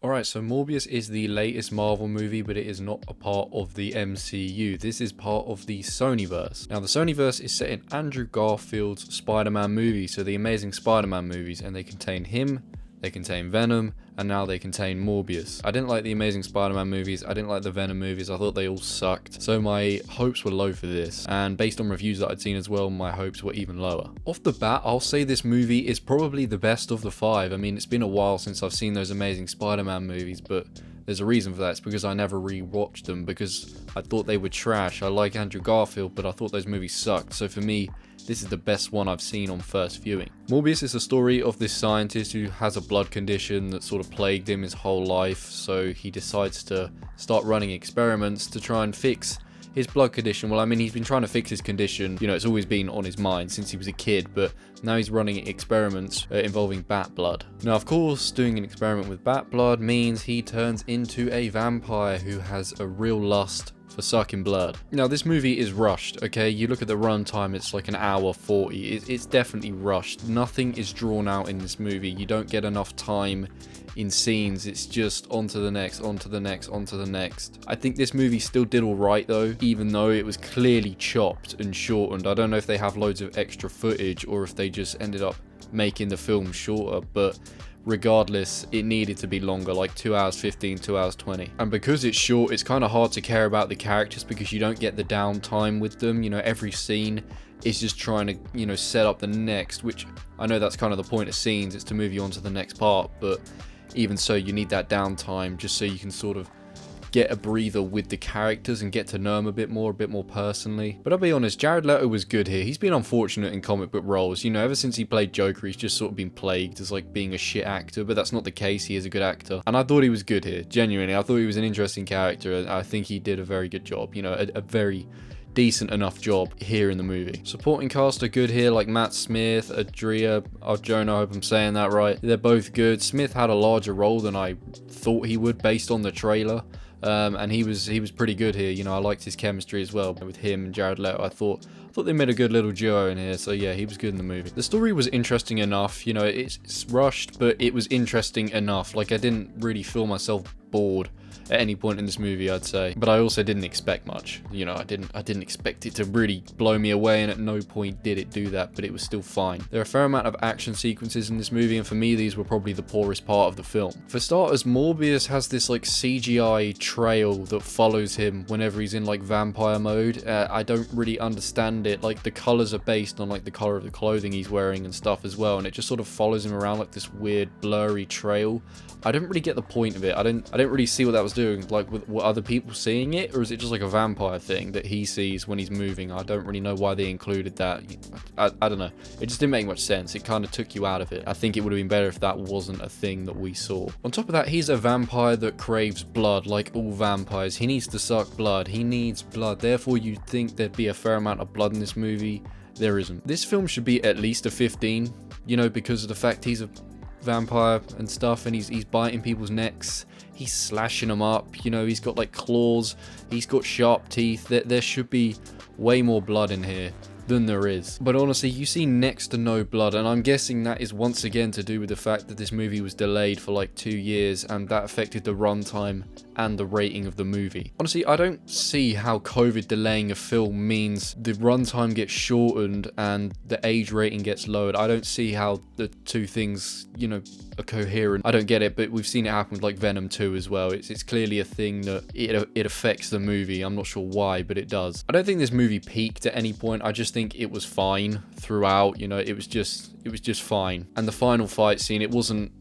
Alright, so Morbius is the latest Marvel movie, but it is not a part of the MCU. This is part of the Sonyverse. Now, the Sonyverse is set in Andrew Garfield's Spider-Man movies, so the Amazing Spider-Man movies, and they contain him, they contain Venom, and now they contain Morbius. I didn't like the Amazing Spider-Man movies, I didn't like the Venom movies, I thought they all sucked, so my hopes were low for this, and based on reviews that I'd seen as well, my hopes were even lower. Off the bat, I'll say this movie is probably the best of the five. I mean, it's been a while since I've seen those Amazing Spider-Man movies, but there's a reason for that. It's because I never re-watched them, because I thought they were trash. I like Andrew Garfield, but I thought those movies sucked, so for me, this is the best one I've seen on first viewing. Morbius is the story of this scientist who has a blood condition that sort of plagued him his whole life, so he decides to start running experiments to try and fix his blood condition. Well, I mean, he's been trying to fix his condition, you know, it's always been on his mind since he was a kid, but now he's running experiments involving bat blood. Now, of course, doing an experiment with bat blood means he turns into a vampire who has a real lust for sucking blood. Now, this movie is rushed, okay? You look at the runtime, it's like an hour 40. It's definitely rushed. Nothing is drawn out in this movie. You don't get enough time in scenes. It's just on to the next, on to the next, on to the next. I think this movie still did alright though, even though it was clearly chopped and shortened. I don't know if they have loads of extra footage or if they just ended up making the film shorter, but regardless, it needed to be longer, like 2 hours 15, 2 hours 20. And because it's short, it's kind of hard to care about the characters because you don't get the downtime with them. You know, every scene is just trying to, you know, set up the next, which I know that's kind of the point of scenes, it's to move you on to the next part, but even so, you need that downtime just so you can sort of get a breather with the characters and get to know them a bit more personally. But I'll be honest, Jared Leto was good here. He's been unfortunate in comic book roles. You know, ever since he played Joker, he's just sort of been plagued as like being a shit actor, but that's not the case. He is a good actor. And I thought he was good here, genuinely. I thought he was an interesting character, and I think he did a very good job. You know, a very decent enough job here in the movie. Supporting cast are good here, like Matt Smith, Adria Arjona, I hope I'm saying that right. They're both good. Smith had a larger role than I thought he would based on the trailer. And he was pretty good here. You know, I liked his chemistry as well with him and Jared Leto. I thought they made a good little duo in here. So yeah, he was good in the movie. The story was interesting enough. You know, it's rushed, but it was interesting enough. Like, I didn't really feel myself bored at any point in this movie, I'd say. But I also didn't expect much. You know, I didn't expect it to really blow me away, and at no point did it do that, but it was still fine. There are a fair amount of action sequences in this movie, and for me, these were probably the poorest part of the film. For starters, Morbius has this like CGI trail that follows him whenever he's in like vampire mode. I don't really understand it. Like, the colors are based on like the color of the clothing he's wearing and stuff as well, and it just sort of follows him around like this weird blurry trail. I don't really get the point of it. I don't really see what that was doing. Like, were other people seeing it, or is it just like a vampire thing that he sees when he's moving? I don't really know why they included that. I don't know. It just didn't make much sense. It kind of took you out of it. I think it would have been better if that wasn't a thing that we saw. On top of that, he's a vampire that craves blood, like all vampires. He needs to suck blood. He needs blood. Therefore, you'd think there'd be a fair amount of blood in this movie. There isn't. This film should be at least a 15, you know, because of the fact he's a vampire and stuff, and he's biting people's necks, he's slashing them up, you know, he's got like claws, he's got sharp teeth. There should be way more blood in here than there is. But honestly, you see next to no blood, and I'm guessing that is once again to do with the fact that this movie was delayed for like 2 years, and that affected the runtime and the rating of the movie. Honestly, I don't see how COVID delaying a film means the runtime gets shortened and the age rating gets lowered. I don't see how the two things, you know, are coherent. I don't get it, but we've seen it happen with like Venom 2 as well. It's clearly a thing that it affects the movie. I'm not sure why, but it does. I don't think this movie peaked at any point. I just think it was fine throughout. You know, it was just fine. And the final fight scene, it wasn't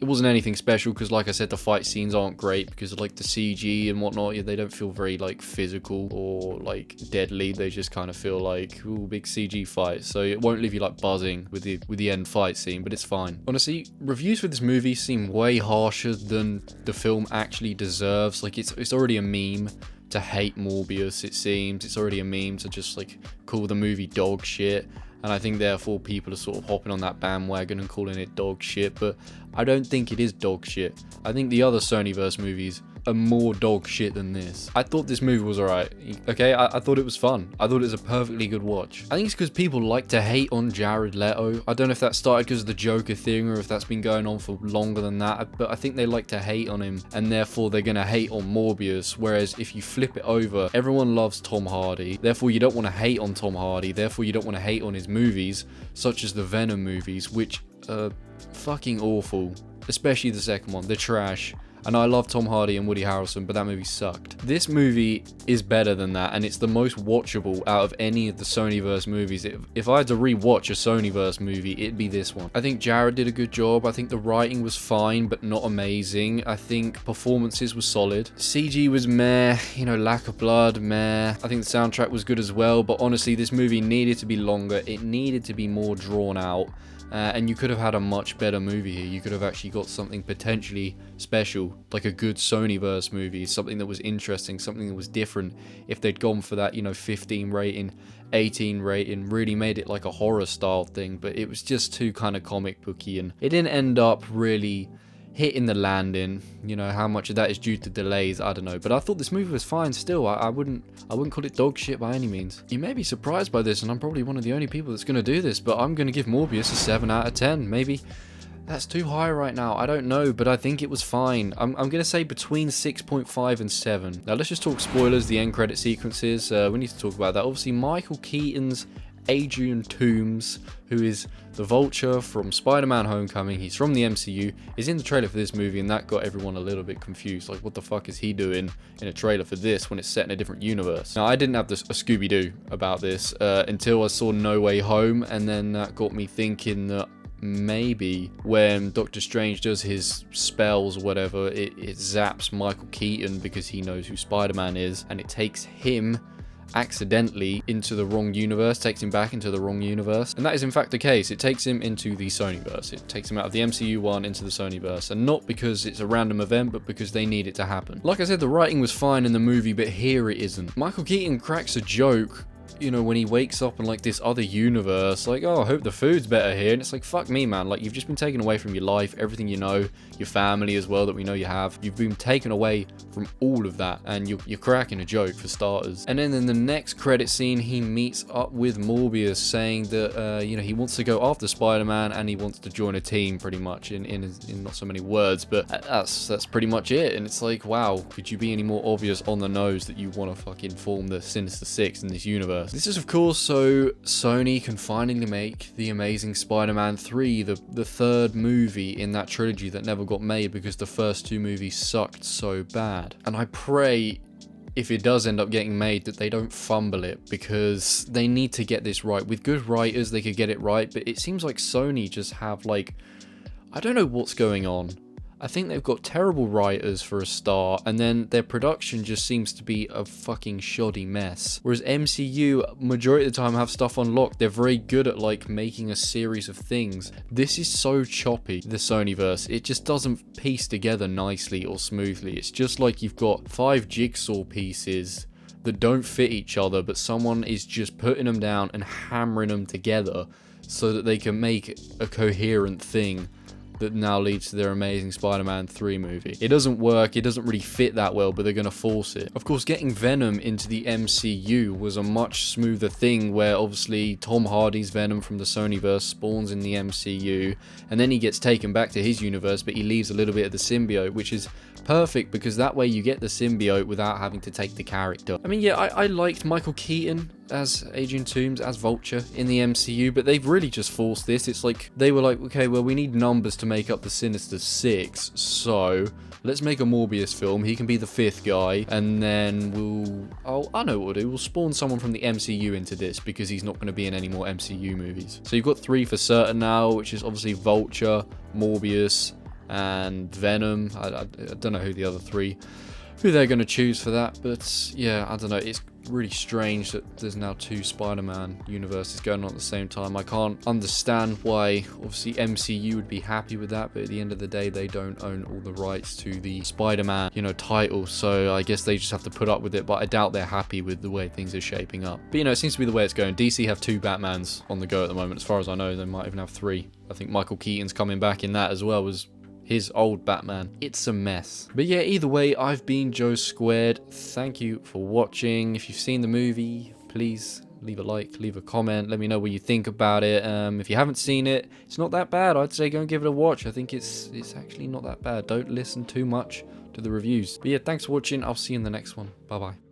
anything special, because like I said, the fight scenes aren't great because of like the CG and whatnot. They don't feel very like physical or like deadly. They just kind of feel like, ooh, big CG fight. So it won't leave you like buzzing with the end fight scene, but it's fine. Honestly, reviews for this movie seem way harsher than the film actually deserves. Like, it's already a meme to hate Morbius, it seems. It's already a meme to just like call the movie dog shit. And I think therefore people are sort of hopping on that bandwagon and calling it dog shit, but I don't think it is dog shit. I think the other Sonyverse movies a more dog shit than this. I thought this movie was alright, okay? I thought it was fun. I thought it was a perfectly good watch. I think it's because people like to hate on Jared Leto. I don't know if that started because of the Joker thing or if that's been going on for longer than that, but I think they like to hate on him, and therefore they're gonna hate on Morbius. Whereas if you flip it over, everyone loves Tom Hardy, therefore you don't want to hate on Tom Hardy, therefore you don't want to hate on his movies, such as the Venom movies, which are fucking awful. Especially the second one, they're trash. And I love Tom Hardy and Woody Harrelson, but that movie sucked. This movie is better than that, and it's the most watchable out of any of the Sonyverse movies. If I had to rewatch a Sonyverse movie, it'd be this one. I think Jared did a good job. I think the writing was fine, but not amazing. I think performances were solid. CG was meh, you know, lack of blood, meh. I think the soundtrack was good as well, but honestly, this movie needed to be longer. It needed to be more drawn out. And you could have had a much better movie here. You could have actually got something potentially special, like a good Sonyverse movie, something that was interesting, something that was different. If they'd gone for that, you know, 15 rating, 18 rating, really made it like a horror style thing, but it was just too kind of comic booky, and it didn't end up really hitting the landing. You know, how much of that is due to delays, I don't know, but I thought this movie was fine still. I wouldn't call it dog shit by any means. You may be surprised by this, and I'm probably one of the only people that's going to do this, but I'm going to give Morbius a 7 out of 10. Maybe that's too high right now, I don't know, but I think it was fine. I'm going to say between 6.5 and 7. Now let's just talk spoilers, the end credit sequences. We need to talk about that. Obviously, Michael Keaton's Adrian Toomes, who is the Vulture from Spider-Man Homecoming, he's from the MCU, is in the trailer for this movie, and that got everyone a little bit confused. Like, what the fuck is he doing in a trailer for this when it's set in a different universe? Now, I didn't have a Scooby-Doo about this until I saw No Way Home, and then that got me thinking that maybe when Doctor Strange does his spells or whatever, it zaps Michael Keaton because he knows who Spider-Man is, and it takes him accidentally into the wrong universe, takes him back into the wrong universe. And that is in fact the case. It takes him into the Sonyverse. It takes him out of the MCU one into the Sonyverse, and not because it's a random event, but because they need it to happen. Like I said, the writing was fine in the movie, but here it isn't. Michael Keaton cracks a joke, you know, when he wakes up in like this other universe, like, oh, I hope the food's better here. And it's like, fuck me, man. Like, you've just been taken away from your life, everything you know, your family as well that we know you have. You've been taken away from all of that, and you're cracking a joke for starters. And then in the next credit scene, he meets up with Morbius, saying that you know, he wants to go after Spider-Man and he wants to join a team, pretty much, in not so many words, but that's pretty much it. And it's like, wow, could you be any more obvious on the nose that you want to fucking form the Sinister Six in this universe? This is, of course, so Sony can finally make The Amazing Spider-Man 3, the third movie in that trilogy that never got made because the first two movies sucked so bad. And I pray, if it does end up getting made, that they don't fumble it, because they need to get this right. With good writers, they could get it right, but it seems like Sony just have, like, I don't know what's going on. I think they've got terrible writers for a start, and then their production just seems to be a fucking shoddy mess. Whereas MCU, majority of the time, have stuff on lock. They're very good at, like, making a series of things. This is so choppy, the Sonyverse. It just doesn't piece together nicely or smoothly. It's just like you've got 5 jigsaw pieces that don't fit each other, but someone is just putting them down and hammering them together so that they can make a coherent thing that now leads to their Amazing Spider-Man 3 movie. It doesn't work, it doesn't really fit that well, but they're gonna force it. Of course, getting Venom into the MCU was a much smoother thing, where obviously Tom Hardy's Venom from the Sonyverse spawns in the MCU, and then he gets taken back to his universe, but he leaves a little bit of the symbiote, which is perfect because that way you get the symbiote without having to take the character. I mean, yeah, I liked Michael Keaton as Adrian Toomes, as Vulture in the MCU, but they've really just forced this. It's like, they were like, okay, well, we need numbers to make up the Sinister Six, so let's make a Morbius film. He can be the 5th guy, and then I know what we'll do. We'll spawn someone from the MCU into this, because he's not going to be in any more MCU movies. So you've got 3 for certain now, which is obviously Vulture, Morbius, and Venom. I don't know who the other 3, who they're going to choose for that, but yeah, I don't know. It's really strange that there's now 2 Spider-Man universes going on at the same time. I can't understand why, obviously, MCU would be happy with that, but at the end of the day, they don't own all the rights to the Spider-Man, you know, title, so I guess they just have to put up with it, but I doubt they're happy with the way things are shaping up. But, you know, it seems to be the way it's going. DC have 2 Batmans on the go at the moment. As far as I know, they might even have 3. I think Michael Keaton's coming back in that as well, as his old Batman. It's a mess. But yeah, either way, I've been Joe Squared. Thank you for watching. If you've seen the movie, please leave a like, leave a comment, let me know what you think about it. If you haven't seen it, it's not that bad. I'd say go and give it a watch. I think it's actually not that bad. Don't listen too much to the reviews. But yeah, thanks for watching. I'll see you in the next one. Bye bye.